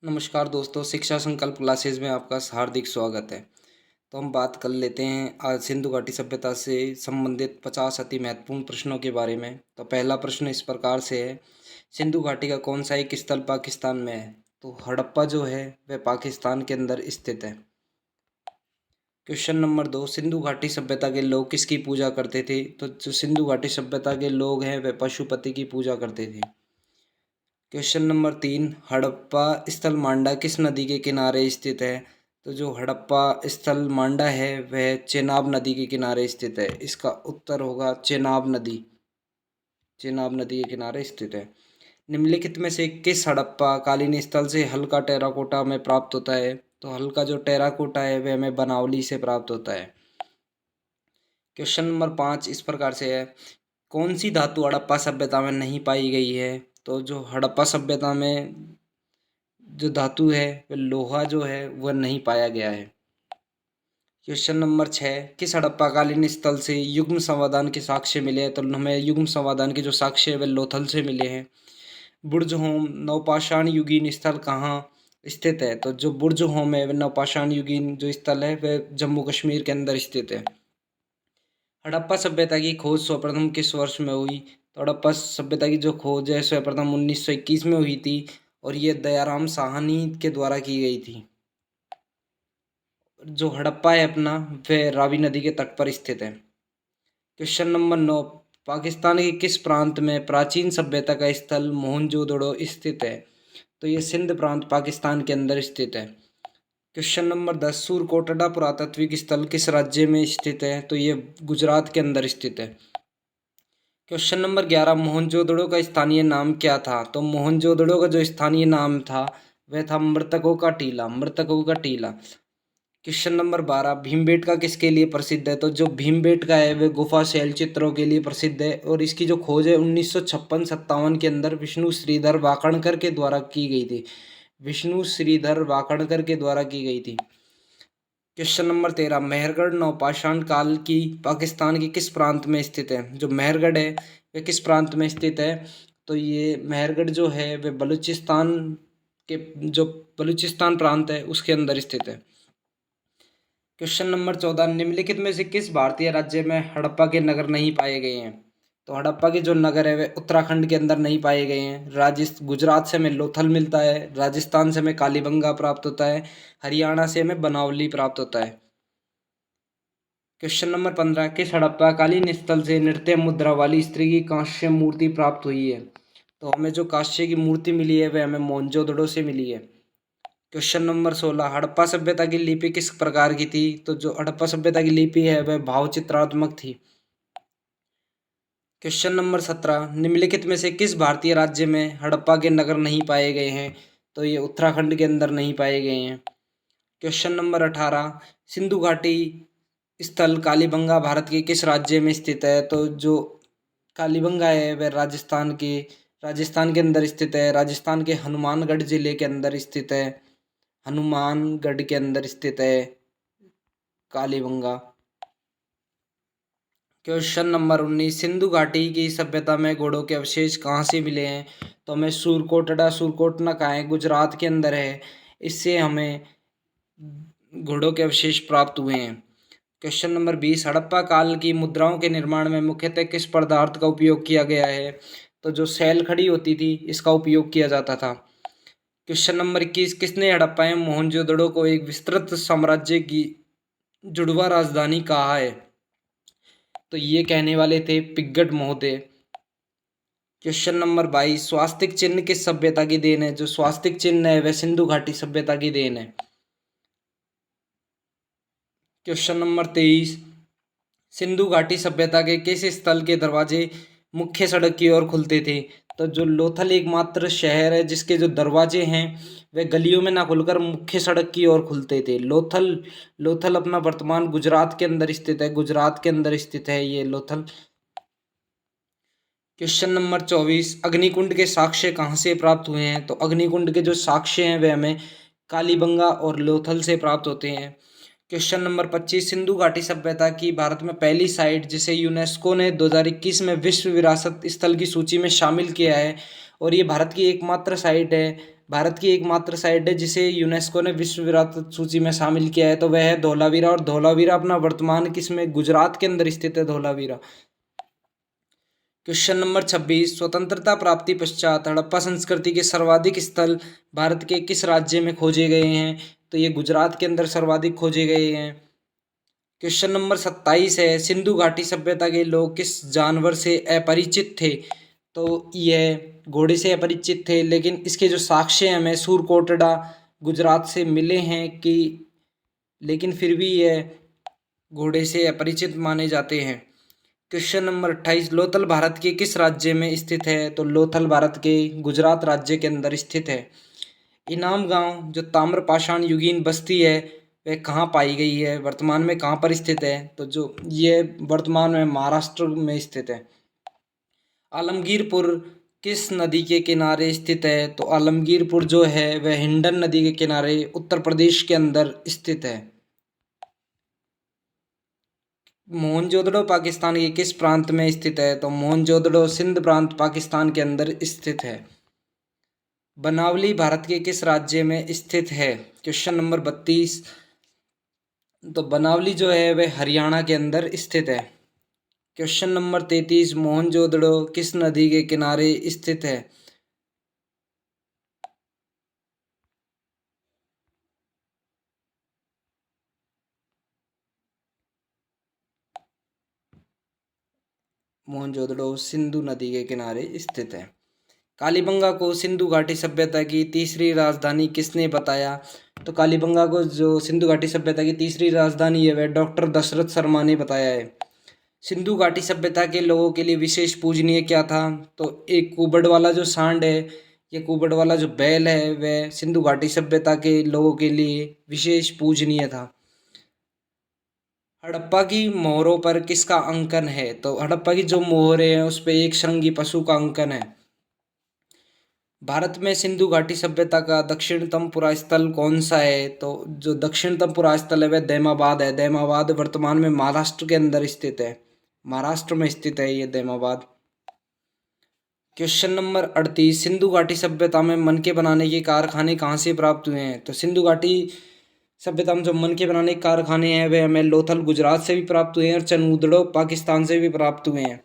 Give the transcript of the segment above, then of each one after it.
नमस्कार दोस्तों, शिक्षा संकल्प क्लासेस में आपका हार्दिक स्वागत है। तो हम बात कर लेते हैं आज सिंधु घाटी सभ्यता से संबंधित 50 अति महत्वपूर्ण प्रश्नों के बारे में। तो पहला प्रश्न इस प्रकार से है, सिंधु घाटी का कौन सा एक स्थल पाकिस्तान में है? तो हड़प्पा जो है वह पाकिस्तान के अंदर स्थित है। क्वेश्चन नंबर 2, सिंधु घाटी सभ्यता के लोग किसकी पूजा करते थे? तो जो सिंधु घाटी सभ्यता के लोग हैं वह पशुपति की पूजा करते थे। क्वेश्चन नंबर 3, हड़प्पा स्थल मांडा किस नदी के किनारे स्थित है? तो जो हड़प्पा स्थल मांडा है वह चेनाब नदी के किनारे स्थित है। इसका उत्तर होगा चेनाब नदी। चेनाब नदी के किनारे स्थित है। निम्नलिखित में से किस हड़प्पा कालीन स्थल से हल्का टेराकोटा में प्राप्त होता है? तो हल्का जो टेराकोटा है वह हमें बनावली से प्राप्त होता है। क्वेश्चन नंबर 5 इस प्रकार से है, कौन सी धातु हड़प्पा सभ्यता में नहीं पाई गई है? तो जो हड़प्पा सभ्यता में जो धातु है वह लोहा जो है वह नहीं पाया गया है। क्वेश्चन नंबर 6, किस हड़प्पाकालीन स्थल से युग्म संवादान के साक्ष्य मिले हैं? तो हमें युग्म संवादान के जो साक्ष्य है वह लोथल से मिले हैं। बुर्ज होम नवपाषाण युगीन स्थल कहाँ स्थित है? तो जो बुर्ज होम है वह नवपाषाण युगीन जो स्थल है वह जम्मू कश्मीर के अंदर स्थित है। हड़प्पा सभ्यता की खोज सर्वप्रथम किस वर्ष में हुई? तो हड़प्पा सभ्यता की जो खोज है सर्वप्रथम 1921 में हुई थी और ये दयाराम साहनी के द्वारा की गई थी। जो हड़प्पा है अपना वह रावी नदी के तट पर स्थित है। क्वेश्चन नंबर 9, पाकिस्तान के किस प्रांत में प्राचीन सभ्यता का स्थल मोहनजोदड़ो स्थित है? तो ये सिंध प्रांत पाकिस्तान के अंदर स्थित है। क्वेश्चन नंबर 10, सूरकोटड़ा पुरातात्विक स्थल किस राज्य में स्थित है? तो ये गुजरात के अंदर स्थित है। क्वेश्चन नंबर 11, मोहनजोदड़ो का स्थानीय नाम क्या था? तो मोहनजोदड़ो का जो स्थानीय नाम था वह था मृतकों का टीला। मृतकों का टीला। क्वेश्चन नंबर 12, भीमबेटका किसके लिए प्रसिद्ध है? तो जो भीमबेटका है वह गुफा शैल चित्रों के लिए प्रसिद्ध है और इसकी जो खोज है 1956-57 के अंदर विष्णु श्रीधर वाकणकर के द्वारा की गई थी। विष्णु श्रीधर वाकणकर के द्वारा की गई थी। क्वेश्चन नंबर 13, मेहरगढ़ नवपाषाण काल की पाकिस्तान के किस प्रांत में स्थित है? जो मेहरगढ़ है वह किस प्रांत में स्थित है? तो ये मेहरगढ़ जो है वह बलूचिस्तान के जो बलूचिस्तान प्रांत है उसके अंदर स्थित है। क्वेश्चन नंबर 14, निम्नलिखित में से किस भारतीय राज्य में हड़प्पा के नगर नहीं पाए गए हैं? तो हड़प्पा के जो नगर है वे उत्तराखंड के अंदर नहीं पाए गए हैं। गुजरात से हमें लोथल मिलता है, राजस्थान से हमें कालीबंगा प्राप्त होता है, हरियाणा से हमें बनावली प्राप्त होता है। क्वेश्चन नंबर 15, किस हड़प्पाकालीन स्थल से नृत्य मुद्रा वाली स्त्री की कांस्य मूर्ति प्राप्त हुई है? तो हमें जो कांस्य की मूर्ति मिली है वह हमें मोहनजोदड़ो से मिली है। क्वेश्चन नंबर 16, हड़प्पा सभ्यता की लिपि किस प्रकार की थी? तो जो हड़प्पा सभ्यता की लिपि है वह भावचित्रात्मक थी। क्वेश्चन नंबर 17, निम्नलिखित में से किस भारतीय राज्य में हड़प्पा के नगर नहीं पाए गए हैं? तो ये उत्तराखंड के अंदर नहीं पाए गए हैं। क्वेश्चन नंबर 18, सिंधु घाटी स्थल कालीबंगा भारत के किस राज्य में स्थित है? तो जो कालीबंगा है वह राजस्थान के अंदर स्थित है। राजस्थान के हनुमानगढ़ जिले के अंदर स्थित है। हनुमानगढ़ के अंदर स्थित है कालीबंगा। क्वेश्चन नंबर 19, सिंधु घाटी की सभ्यता में घोड़ों के अवशेष कहाँ से मिले हैं? तो हमें सूरकोटना कहाँ है? गुजरात के अंदर है। इससे हमें घोड़ों के अवशेष प्राप्त हुए हैं। क्वेश्चन नंबर 20, हड़प्पा काल की मुद्राओं के निर्माण में मुख्यतः किस पदार्थ का उपयोग किया गया है? तो जो सैल खड़ी होती थी इसका उपयोग किया जाता था। क्वेश्चन नंबर 21, किसने हड़प्पा एवं मोहनजोदड़ो को एक विस्तृत साम्राज्य की जुड़वा राजधानी कहा है? तो ये कहने वाले थे पिग्गट महोदय। क्वेश्चन नंबर 22, स्वास्तिक चिन्ह किस सभ्यता की देन है? जो स्वास्तिक चिन्ह है वह सिंधु घाटी सभ्यता की देन है। क्वेश्चन नंबर 23, सिंधु घाटी सभ्यता के किस स्थल के दरवाजे मुख्य सड़क की ओर खुलते थे? तो जो लोथल एकमात्र शहर है जिसके जो दरवाजे हैं वे गलियों में ना खुलकर मुख्य सड़क की ओर खुलते थे। लोथल अपना वर्तमान गुजरात के अंदर स्थित है। गुजरात के अंदर स्थित है ये लोथल। क्वेश्चन नंबर 24, अग्निकुंड के साक्ष्य कहाँ से प्राप्त हुए हैं? तो अग्निकुंड के जो साक्ष्य हैं वे हमें कालीबंगा और लोथल से प्राप्त होते हैं। क्वेश्चन नंबर 25, सिंधु घाटी सभ्यता की भारत में पहली साइट जिसे यूनेस्को ने 2021 में विश्व विरासत स्थल की सूची में शामिल किया है और ये भारत की एकमात्र साइट है भारत की एकमात्र साइट है जिसे यूनेस्को ने विश्व विरासत सूची में शामिल किया है, तो वह है धौलावीरा। और धौलावीरा अपना वर्तमान किसमें, गुजरात के अंदर स्थित है धौलावीरा। क्वेश्चन नंबर 26, स्वतंत्रता प्राप्ति पश्चात हड़प्पा संस्कृति के सर्वाधिक स्थल भारत के किस राज्य में खोजे गए हैं, तो ये गुजरात के अंदर सर्वाधिक खोजे गए हैं। क्वेश्चन नंबर 27 है, सिंधु घाटी सभ्यता के लोग किस जानवर से अपरिचित थे, तो यह घोड़े से अपरिचित थे, लेकिन इसके जो साक्ष्य हमें सूरकोटड़ा गुजरात से मिले हैं कि, लेकिन फिर भी यह घोड़े से अपरिचित माने जाते हैं। क्वेश्चन नंबर 28, लोथल भारत के किस राज्य में स्थित है, तो लोथल भारत के गुजरात राज्य के अंदर स्थित है। इनाम गांव जो ताम्रपाषाण युगीन बस्ती है वह कहाँ पाई गई है, वर्तमान में कहाँ पर स्थित है, तो जो ये वर्तमान में महाराष्ट्र में स्थित है। आलमगीरपुर किस नदी के किनारे स्थित है, तो आलमगीरपुर जो है वह हिंडन नदी के किनारे उत्तर प्रदेश के अंदर स्थित है। मोहनजोदड़ो पाकिस्तान के किस प्रांत में स्थित है, तो मोहनजोदड़ो सिंध प्रांत पाकिस्तान के अंदर स्थित है। बनावली भारत के किस राज्य में स्थित है। क्वेश्चन नंबर 32, तो बनावली जो है वह हरियाणा के अंदर स्थित है। क्वेश्चन नंबर 33, मोहनजोदड़ो किस नदी के किनारे स्थित है। मोहनजोदड़ो सिंधु नदी के किनारे स्थित है। कालीबंगा को सिंधु घाटी सभ्यता की तीसरी राजधानी किसने बताया, तो कालीबंगा को जो सिंधु घाटी सभ्यता की तीसरी राजधानी है वह डॉक्टर दशरथ शर्मा ने बताया है। सिंधु घाटी सभ्यता के लोगों के लिए विशेष पूजनीय क्या था, तो एक कुबड़ वाला जो सांड है, ये कुबड़ वाला जो बैल है वह सिंधु घाटी सभ्यता के लोगों के लिए विशेष पूजनीय था। हड़प्पा की मोहरों पर किसका अंकन है, तो हड़प्पा की जो मोहरें हैं उस पर एक श्रृंगी पशु का अंकन है। भारत में सिंधु घाटी सभ्यता का दक्षिणतम पुरास्थल कौन सा है, तो जो दक्षिणतम पुरास्थल है वह दैमाबाद है। दैमाबाद वर्तमान में महाराष्ट्र के अंदर स्थित है, महाराष्ट्र में स्थित है ये दैमाबाद। क्वेश्चन नंबर 38, सिंधु घाटी सभ्यता में मनके बनाने के कारखाने कहाँ से प्राप्त हुए हैं, तो सिंधु घाटी सभ्यता में जो मनके बनाने के कारखाने हैं वे हमें लोथल गुजरात से भी प्राप्त हुए हैं और चनूदड़ो पाकिस्तान से भी प्राप्त हुए हैं।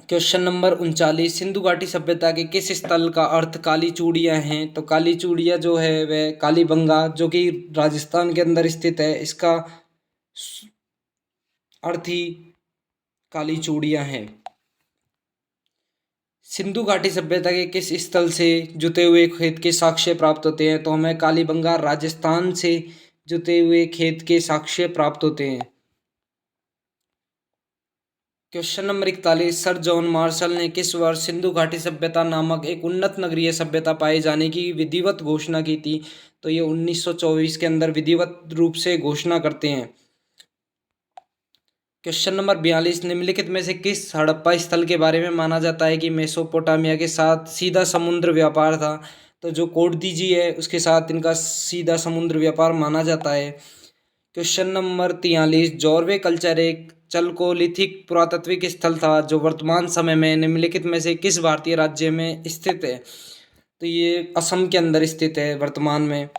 क्वेश्चन नंबर 39, सिंधु घाटी सभ्यता के किस स्थल का अर्थ काली चूड़ियाँ हैं, तो काली चूड़ियाँ जो है वह कालीबंगा जो कि राजस्थान के अंदर स्थित है, इसका अर्थ ही काली चूड़ियाँ हैं। सिंधु घाटी सभ्यता के किस स्थल से जुते हुए खेत के साक्ष्य प्राप्त होते हैं, तो हमें कालीबंगा राजस्थान से जुते हुए खेत के साक्ष्य प्राप्त होते हैं। Question number 41, sir John Marshall ने किस वर्ष सिंधु घाटी सभ्यता नामक एक उन्नत नगरीय सभ्यता पाए जाने की विधिवत घोषणा की थी, तो ये 1924 के अंदर विधिवत रूप से घोषणा करते हैं। क्वेश्चन नंबर 42, निम्नलिखित में से किस हड़प्पा स्थल के बारे में माना जाता है कि मेसोपोटामिया के साथ सीधा समुद्र व्यापार था, तो जो कोडदीजी है उसके साथ इनका सीधा समुद्र व्यापार माना जाता है। क्वेश्चन नंबर 43, जॉर्वे कल्चर एक चलकोलिथिक पुरातात्विक स्थल था जो वर्तमान समय में निम्नलिखित में से किस भारतीय राज्य में स्थित है, तो ये असम के अंदर स्थित है वर्तमान में।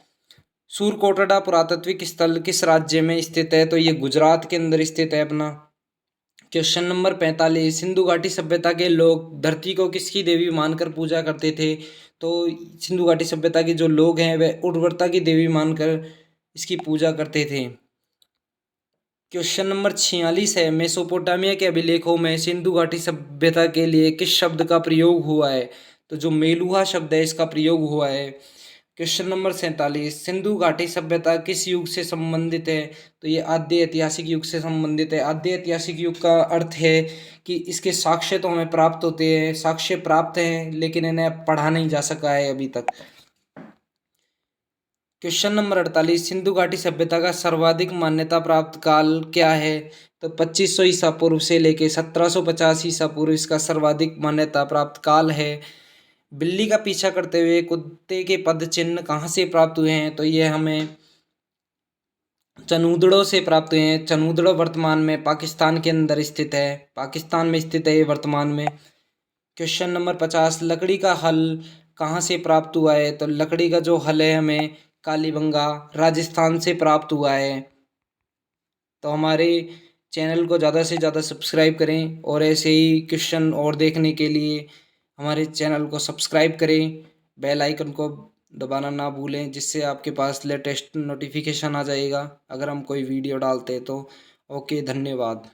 सूरकोटड़ा पुरातात्विक स्थल किस राज्य में स्थित है, तो ये गुजरात के अंदर स्थित है अपना। क्वेश्चन नंबर 45, सिंधु घाटी सभ्यता के लोग धरती को किसकी देवी मानकर पूजा करते थे, तो सिंधु घाटी सभ्यता के जो लोग हैं वे उर्वरता की देवी मानकर इसकी पूजा करते थे। क्वेश्चन नंबर 46 है, मेसोपोटामिया के अभिलेखों में सिंधु घाटी सभ्यता के लिए किस शब्द का प्रयोग हुआ है, तो जो मेलुहा शब्द है इसका प्रयोग हुआ है। क्वेश्चन नंबर 47, सिंधु घाटी सभ्यता किस युग से संबंधित है, तो ये आद्य ऐतिहासिक युग से संबंधित है। आद्य ऐतिहासिक युग का अर्थ है कि इसके साक्ष्य तो हमें प्राप्त होते हैं, साक्ष्य प्राप्त हैं लेकिन इन्हें पढ़ा नहीं जा सका है अभी तक। क्वेश्चन नंबर 48, सिंधु घाटी सभ्यता का सर्वाधिक मान्यता प्राप्त काल क्या है, तो 2500 ईसा पूर्व से लेके 1750 ईसा पूर्व इसका सर्वाधिक मान्यता प्राप्त काल है। बिल्ली का पीछा करते हुए कुत्ते के पद चिन्ह कहाँ से प्राप्त हुए हैं, तो ये हमें चनूदड़ो से प्राप्त हुए हैं। चनूदड़ो वर्तमान में पाकिस्तान के अंदर स्थित है, पाकिस्तान में स्थित है ये वर्तमान में। क्वेश्चन नंबर 50, लकड़ी का हल कहाँ से प्राप्त हुआ है, तो लकड़ी का जो हल है हमें कालीबंगा राजस्थान से प्राप्त हुआ है। तो हमारे चैनल को ज़्यादा से ज़्यादा सब्सक्राइब करें और ऐसे ही क्वेश्चन और देखने के लिए हमारे चैनल को सब्सक्राइब करें, बेल आइकन को दबाना ना भूलें, जिससे आपके पास लेटेस्ट नोटिफिकेशन आ जाएगा अगर हम कोई वीडियो डालते हैं तो। ओके, धन्यवाद।